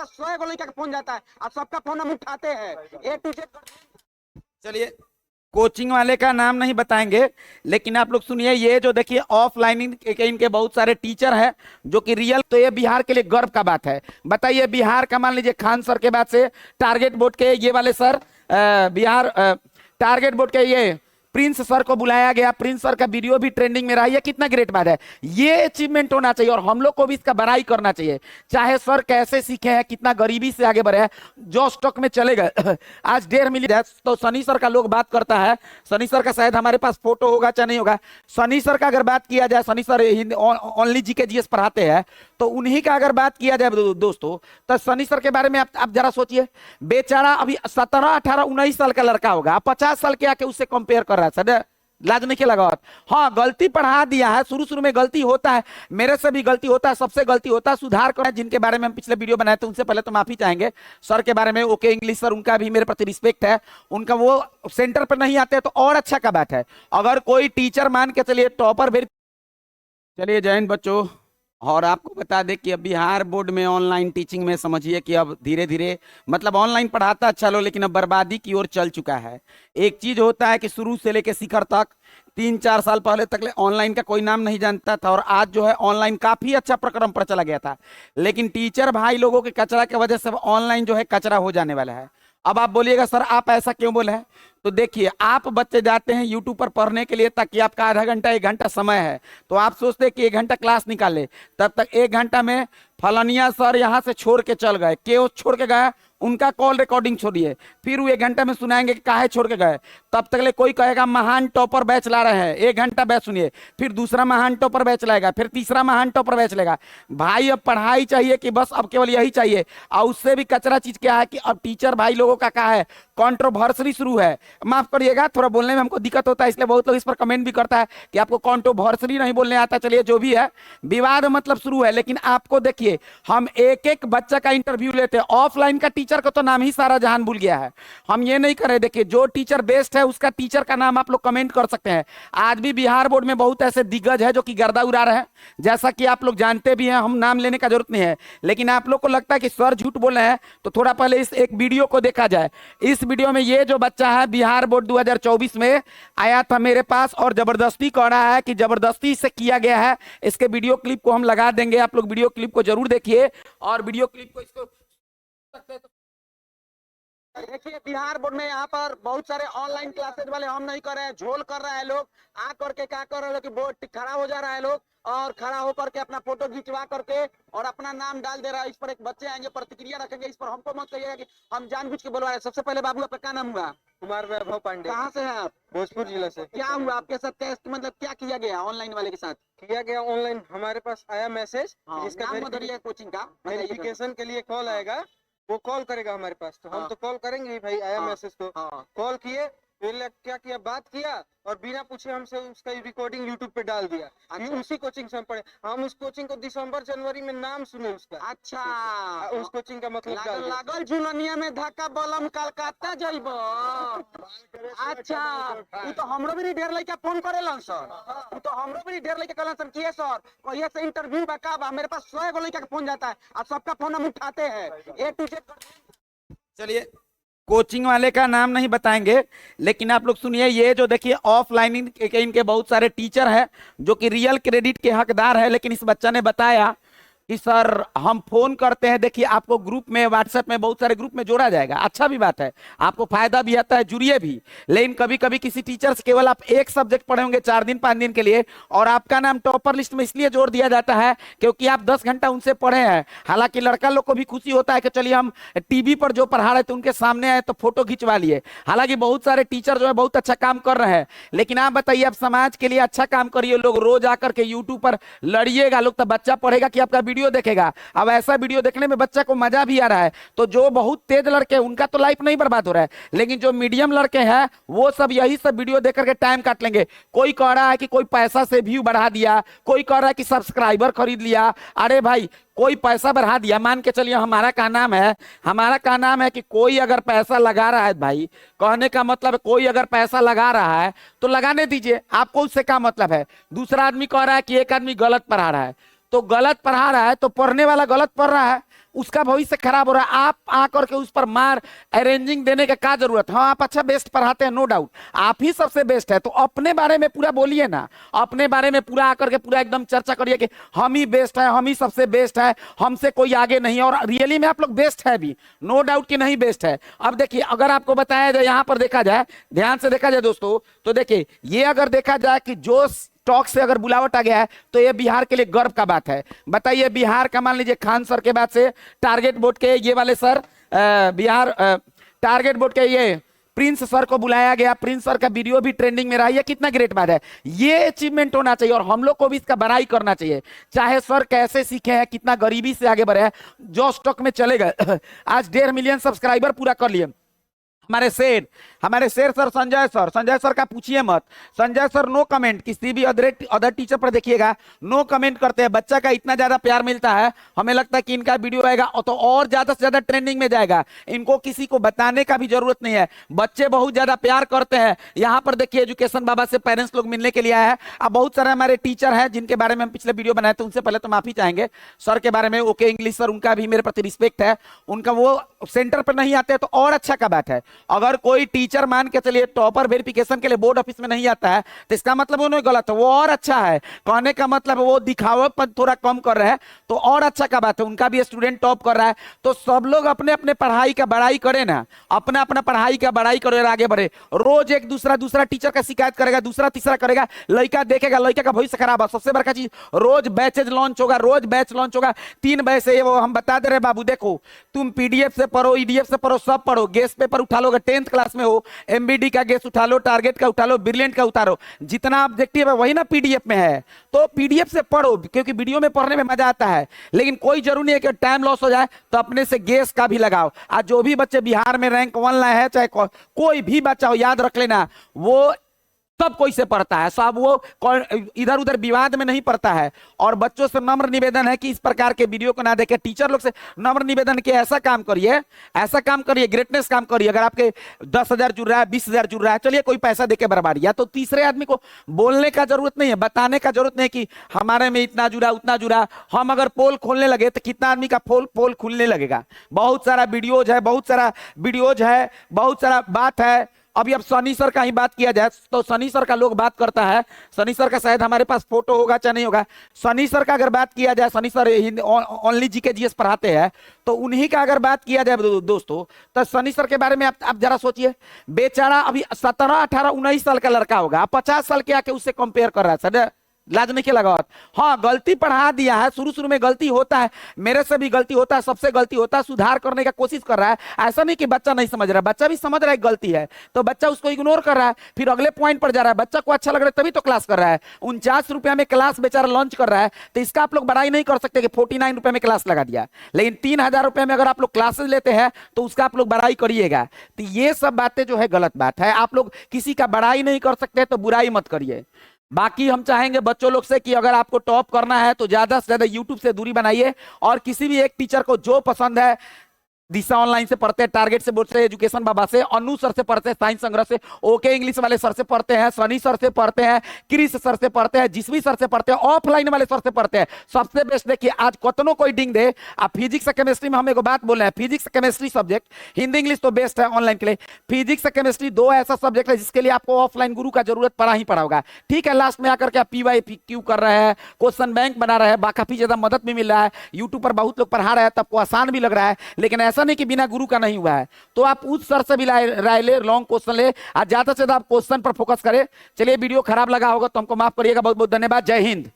पास 100 गो लड़का का फोन जाता है और सबका फोन हम उठाते हैं A to Z। चलिए, कोचिंग वाले का नाम नहीं बताएंगे, लेकिन आप लोग सुनिए, ये जो देखिए ऑफलाइन इनके बहुत सारे टीचर हैं जो कि रियल, तो ये बिहार के लिए गर्व का बात है। बताइए, बिहार का मान लीजिए खान सर के बाद से टारगेट बोर्ड के ये वाले सर, बिहार टारगेट बोर्ड के ये प्रिंस सर को बुलाया गया, प्रिंस सर का वीडियो भी ट्रेंडिंग में रहा, ये कितना ग्रेट बात है। ये अचीवमेंट होना चाहिए और हम लोग को भी इसका बड़ाई करना चाहिए। चाहे सर कैसे सीखे हैं, कितना गरीबी से आगे बढ़े हैं, जो स्टॉक में चले गए आज 1.5 मिलियन। तो सनी सर का लोग बात करता है, सनी सर का शायद हमारे पास फोटो होगा चाहे नहीं होगा। सनी सर का अगर बात किया जाए, Sunny sir only GK GS पढ़ाते हैं, तो उन्हीं का अगर बात किया जाए दोस्तों, तो सनी सर के बारे में आप जरा सोचिए। बेचारा अभी 17 18 19 साल का लड़का होगा, 50 साल के आके उससे कंपेयर कर रहा है। सर लाज नहीं लगा। हाँ, गलती पढ़ा दिया है, शुरू शुरू में गलती होता है, मेरे से भी गलती होता है, सबसे गलती होता है, सुधार करना। जिनके बारे में हम पिछले वीडियो बनाए थे उनसे पहले तो माफी चाहेंगे। सर के बारे में ओके इंग्लिश सर, उनका भी मेरे प्रति रिस्पेक्ट है, उनका वो सेंटर पर नहीं आते तो और अच्छा का बात है। अगर कोई टीचर मान के चलिए टॉपर भी। चलिए जय हिंद बच्चों, और आपको बता दें कि अब बिहार बोर्ड में ऑनलाइन टीचिंग में समझिए कि अब धीरे धीरे मतलब ऑनलाइन पढ़ाता अच्छा लो, लेकिन अब बर्बादी की ओर चल चुका है। एक चीज होता है कि शुरू से लेकर शिखर तक 3-4 साल पहले तक ऑनलाइन का कोई नाम नहीं जानता था, और आज जो है ऑनलाइन काफी अच्छा प्रक्रम पर चला गया था। लेकिन टीचर भाई लोगों के कचरा की वजह से ऑनलाइन जो है कचरा हो जाने वाला है। अब आप बोलिएगा सर आप ऐसा क्यों बोले हैं, तो देखिए, आप बच्चे जाते हैं यूट्यूब पर पढ़ने के लिए ताकि आपका आधा घंटा 1 घंटा समय है, तो आप सोचते हैं कि 1 घंटा क्लास निकाले, तब तक 1 घंटा में फलानिया सर यहाँ से छोड़ के चल गए, क्यों छोड़ के गए, उनका कॉल रिकॉर्डिंग छोड़िए, फिर वो 1 घंटा में सुनाएंगे कि काहे छोड़ के गए। तब तक ले कोई कहेगा महान टॉपर बैच ला रहे हैं, 1 घंटा बैच सुनिए, फिर दूसरा महान टॉपर बैच लाएगा, फिर तीसरा महान टॉपर बैच लेगा। भाई अब पढ़ाई चाहिए कि बस अब केवल यही चाहिए। और उससे भी कचरा चीज क्या है कि अब टीचर भाई लोगों का क्या है, कॉन्ट्रोवर्सी शुरू है। माफ करिएगा, थोड़ा बोलने में हमको दिक्कत होता है, इसलिए बहुत लोग इस पर कमेंट भी करता है कि आपको कॉन्ट्रोवर्सी नहीं बोलने आता। चलिए जो भी है, विवाद मतलब शुरू है। लेकिन आपको देखिए, हम एक एक बच्चा का इंटरव्यू लेते हैं। ऑफलाइन का टीचर का तो नाम ही सारा जहान भूल गया है। हम ये नहीं कर रहे, देखिए जो टीचर बेस्ट है उसका टीचर का नाम आप लोग कमेंट कर सकते हैं। आज भी बिहार बोर्ड में बहुत ऐसे दिग्गज है जो कि गर्दा उड़ा रहे हैं, जैसा कि आप लोग जानते भी हैं, हम नाम लेने का जरूरत नहीं है। लेकिन आप लोग को लगता है कि सर झूठ बोल रहे हैं, तो थोड़ा पहले इस एक वीडियो को देखा जाए। इस वीडियो में ये जो बच्चा है बिहार बोर्ड 2024 में आया था मेरे पास, और जबरदस्ती कह रहा है कि जबरदस्ती से किया गया है। इसके वीडियो क्लिप को हम लगा देंगे, आप लोग वीडियो क्लिप को जरूर देखिए, और वीडियो क्लिप को इसको देखिए बिहार बोर्ड में यहाँ पर बहुत सारे ऑनलाइन क्लासेज वाले हम नहीं कर रहे हैं, झोल कर रहा है लोग। आ करके क्या कर रहे हैं कि बोर्ड खड़ा हो जा रहा है लोग, और खड़ा होकर के अपना फोटो खिंचवा करके और अपना नाम डाल दे रहा है। इस पर एक बच्चे आएंगे, प्रतिक्रिया रखेंगे, इस पर हमको मत कहिएगा कि हम जानबूझ के बोलवा रहे हैं। सबसे पहले बाबू आपका क्या नाम हुआ? कुमार वैभव पांडे। कहाँ से हैं आप? भोजपुर जिला से। क्या हुआ आपके साथ, क्या मतलब क्या किया गया ऑनलाइन वाले के साथ? किया गया ऑनलाइन, हमारे पास आया मैसेज जिसका कोचिंग का वेरिफिकेशन के लिए कॉल आएगा, वो कॉल करेगा हमारे पास, तो हम तो कॉल करेंगे भाई, आया मैसेज तो कॉल किए, फिर क्या किया, बात किया, और बिना पूछे हमसे उसका रिकॉर्डिंग यूट्यूब पे डाल दिया। अच्छा। उसी कोचिंग से हम पढ़े, हम उस कोचिंग को दिसंबर जनवरी में नाम सुने उसका। अच्छा, उस कोचिंग का मतलब लागल झुलनिया में धक्का बलम कलकत्ता जाइबो। अच्छा, ये तो हमरो भी ढेर लइका फोन करेलन सर, ये तो हमरो भी ढेर लइका कहलन सर किए सर कहिए से इंटरव्यू बका बा, मेरे पास 100 गो लइका का फोन जाता है और सबका फोन हम उठाते हैं A to Z। चलिए, कोचिंग वाले का नाम नहीं बताएंगे, लेकिन आप लोग सुनिए, ये जो देखिए ऑफलाइन इनके बहुत सारे टीचर हैं जो कि रियल क्रेडिट के हकदार है। लेकिन इस बच्चा ने बताया कि सर हम फोन करते हैं, देखिए आपको ग्रुप में, व्हाट्सएप में, बहुत सारे ग्रुप में जोड़ा जाएगा, अच्छा भी बात है, आपको फायदा भी आता है, जुड़िए भी। लेकिन कभी कभी किसी टीचर से केवल आप एक सब्जेक्ट पढ़े होंगे 4 दिन 5 दिन के लिए, और आपका नाम टॉपर लिस्ट में इसलिए जोड़ दिया जाता है क्योंकि आप 10 घंटा उनसे पढ़े हैं। हालांकि लड़का लोग को भी खुशी होता है कि चलिए हम टीवी पर जो पढ़ा रहे थे उनके सामने आए तो फोटो खिंचवा लिए। हालांकि बहुत सारे टीचर जो है बहुत अच्छा काम कर रहे हैं, लेकिन आप बताइए, आप समाज के लिए अच्छा काम करिए। लोग रोज आकर के यूट्यूब पर लड़िएगा लोग, तो बच्चा पढ़ेगा कि आपका वीडियो देखेगा। अब ऐसा वीडियो देखने में बच्चा को मजा भी आ रहा है, तो जो बहुत तेज लड़के उनका तो लाइफ नहीं बर्बाद हो रहा है, लेकिन जो मीडियम लड़के हैं वो सब यही सब वीडियो देख करके टाइम काट लेंगे। कोई कह रहा है कि कोई पैसा से व्यू बढ़ा दिया, कोई कह रहा है कि सब्सक्राइबर खरीद लिया। अरे भाई, कोई पैसा बढ़ा दिया, मान के चलिए हमारा क्या नाम है, हमारा क्या नाम है कि कोई अगर पैसा लगा रहा है, भाई कहने का मतलब कोई अगर पैसा लगा रहा है तो लगाने दीजिए, आपको उससे क्या मतलब है। दूसरा आदमी कह रहा है कि एक आदमी गलत पढ़ा रहा है, तो गलत पढ़ा रहा है तो पढ़ने वाला गलत पढ़ रहा है। उसका भविष्य खराब हो रहा है। आप आकर के उस पर मार अरेंजिंग देने का क्या जरूरत है? हाँ, आप अच्छा बेस्ट पढ़ाते हैं, नो डाउट, आप ही सबसे बेस्ट है, तो अपने बारे में पूरा बोलिए ना, अपने बारे में पूरा आकर के पूरा एकदम चर्चा करिए कि हम ही बेस्ट है, हम ही सबसे बेस्ट है, हमसे कोई आगे नहीं है। और रियली में आप लोग बेस्ट है भी, नो डाउट कि नहीं बेस्ट है। अब देखिए, अगर आपको बताया जाए, यहां पर देखा जाए, ध्यान से देखा जाए दोस्तों, तो देखिए ये अगर देखा जाए कि जो टॉक से अगर बुलावट आ गया है तो ये बिहार के लिए गर्व का बात है। बताइए, बिहार का मान लीजिए खान सर के बाद से टारगेट बोर्ड के ये वाले सर, बिहार टारगेट बोर्ड के ये प्रिंस सर को बुलाया गया, प्रिंस सर का वीडियो भी ट्रेंडिंग में रहा, ये कितना ग्रेट बात है। ये अचीवमेंट होना चाहिए और हम लोग को भी इसका बड़ाई करना चाहिए। चाहे सर कैसे सीखे हैं, कितना गरीबी से आगे बढ़े हैं, जो स्टॉक में चले गए आज 1.5 मिलियन सब्सक्राइबर पूरा कर लिए। हमारे शेर सर, संजय सर का पूछिए मत। संजय सर नो कमेंट, किसी भी अदर टीचर पर देखिएगा नो कमेंट करते हैं। बच्चा का इतना ज्यादा प्यार मिलता है, हमें लगता है कि इनका वीडियो आएगा तो और ज्यादा से ज्यादा ट्रेंडिंग में जाएगा। इनको किसी को बताने का भी जरूरत नहीं है, बच्चे बहुत ज्यादा प्यार करते हैं। यहाँ पर देखिए, एजुकेशन बाबा से पेरेंट्स लोग मिलने के लिए आए हैं। अब बहुत सारे हमारे टीचर हैं जिनके बारे में हम पिछले वीडियो बनाए थे, उनसे पहले तो माफी चाहेंगे सर के बारे में। ओके इंग्लिश सर, उनका भी मेरे प्रति रिस्पेक्ट है, उनका वो सेंटर पर नहीं आते तो और अच्छा का बात है। अगर कोई टीचर मान के चलिए टॉपर वेरिफिकेशन के लिए बोर्ड ऑफिस में नहीं आता है तो इसका मतलब उन्हें गलत है, वो और अच्छा है। कहने का मतलब वो दिखावापन थोड़ा कम कर रहे हैं तो और अच्छा का बात है, उनका भी स्टूडेंट टॉप कर रहा है। तो सब लोग अपने अपने पढ़ाई का बड़ाई करें ना, अपना अपना पढ़ाई का बड़ाई करो और आगे बढ़े। रोज एक दूसरा टीचर का शिकायत करेगा, दूसरा तीसरा करेगा, लड़का देखेगा, लड़का का भविष्य खराब है। सबसे बड़का चीज, रोज बैचेज लॉन्च होगा, रोज बैच लॉन्च होगा 3 बजे से। वो हम बता दे रहे बाबू, देखो तुम पीडीएफ से पढ़ो, ईडीएफ से पढ़ो, सब पढ़ो, गेस्ट पेपर उठा लोगे, 10th क्लास में हो, एमबीडी का गेस उठा लो, टारगेट का उठा लो, ब्रिलियंट का उतारो, जितना ऑब्जेक्टिव है वही ना पीडीएफ में है। तो पीडीएफ से पढ़ो, क्योंकि वीडियो में पढ़ने में मजा आता है, लेकिन कोई जरूरी नहीं है कि टाइम लॉस हो जाए, तो अपने से गेस का भी लगाओ। आज जो भी बच्चे बिहार में रैंक 1 लाए हैं, चाहे कोई भी बच्चा हो, याद रख लेना, वो सब कोई से पढ़ता है, सब वो इधर उधर विवाद में नहीं पढ़ता है। और बच्चों से नम्र निवेदन है कि इस प्रकार के वीडियो को ना देखें। टीचर लोग से नम्र निवेदन कि ऐसा काम करिए, ऐसा काम करिए, ग्रेटनेस काम करिए। अगर आपके 10,000 जुड़ रहा है, 20,000 जुड़ रहा है, चलिए कोई पैसा देके बर्बाद, या तो तीसरे आदमी को बोलने का जरूरत नहीं है, बताने का जरूरत नहीं कि हमारे में इतना जुड़ा उतना जुड़ा। हम अगर पोल खोलने लगे तो कितना आदमी का पोल खुलने लगेगा। बहुत सारा वीडियोज है, बहुत सारा बात है। अभी अब सनी सर का ही बात किया जाए तो सनी सर का लोग बात करता है, सनी सर का शायद हमारे पास फोटो होगा चाहे नहीं होगा। सनी सर का अगर बात किया जाए, Sunny sir only GK GS पढ़ाते हैं, तो उन्हीं का अगर बात किया जाए दोस्तों, तो सनी सर के बारे में आप जरा सोचिए। बेचारा अभी 17, 18, 19 साल का लड़का होगा, 50 साल के आके उससे कंपेयर कर रहा है। सर लाज नहीं के लगा। हाँ, गलती पढ़ा दिया है, शुरू में गलती होता है, मेरे से भी गलती होता है, सबसे गलती होता है, सुधार करने का कोशिश कर रहा है। ऐसा नहीं कि बच्चा नहीं समझ रहा है, बच्चा भी समझ रहा है गलती है, तो बच्चा उसको इग्नोर कर रहा है, फिर अगले पॉइंट पर जा रहा है। बच्चा को अच्छा लग रहा है तभी तो क्लास कर रहा है। 49 रुपया में क्लास बेचारा लॉन्च कर रहा है, तो इसका आप लोग बड़ाई नहीं कर सकते कि 49 रुपए में क्लास लगा दिया। लेकिन 3,000 रुपए में अगर आप लोग क्लासेस लेते हैं तो उसका आप लोग बड़ाई करिएगा। तो ये सब बातें जो है गलत बात है। आप लोग किसी का बड़ाई नहीं कर सकते तो बुराई मत करिए। बाकी हम चाहेंगे बच्चों लोग से कि अगर आपको टॉप करना है तो ज्यादा से ज्यादा यूट्यूब से दूरी बनाइए, और किसी भी एक टीचर को जो पसंद है, दिशा ऑनलाइन से पढ़ते हैं, टारगेट से बोर्ड से, एजुकेशन बाबा से, अनु सर से पढ़ते हैं, साइंस संग्रह से, ओके इंग्लिश वाले सर से पढ़ते हैं, सनी सर से पढ़ते हैं, क्रिस सर से पढ़ते हैं, जिसवी सर से पढ़ते हैं, ऑफलाइन वाले सर से पढ़ते हैं। सबसे बेस्ट देखिए, आज कतनो कोई डिंग दे, आप फिजिक्स और केमिस्ट्री में हम एक बात बोल रहे हैं, physics chemistry subject, Hindi English तो बेस्ट है ऑनलाइन के लिए। फिजिक्स और केमिस्ट्री 2 ऐसा सब्जेक्ट है जिसके लिए आपको ऑफलाइन गुरु का जरूरत पड़ा ही पड़ा होगा। ठीक है, लास्ट में आकर के आप PYQ कर रहे हैं, क्वेश्चन बैंक बना रहे हैं, काफी ज्यादा मदद भी मिल रहा है, यूट्यूब पर बहुत लोग पढ़ा रहे हैं, तो आपको आसान भी लग रहा है। लेकिन ऐसा नहीं कि बिना गुरु का नहीं हुआ है, तो आप उस सर से भी राय ले, लॉन्ग क्वेश्चन ले, आज ज्यादा से ज्यादा आप क्वेश्चन पर फोकस करें। चलिए, वीडियो खराब लगा होगा तो हमको माफ करिएगा। बहुत बहुत धन्यवाद। जय हिंद।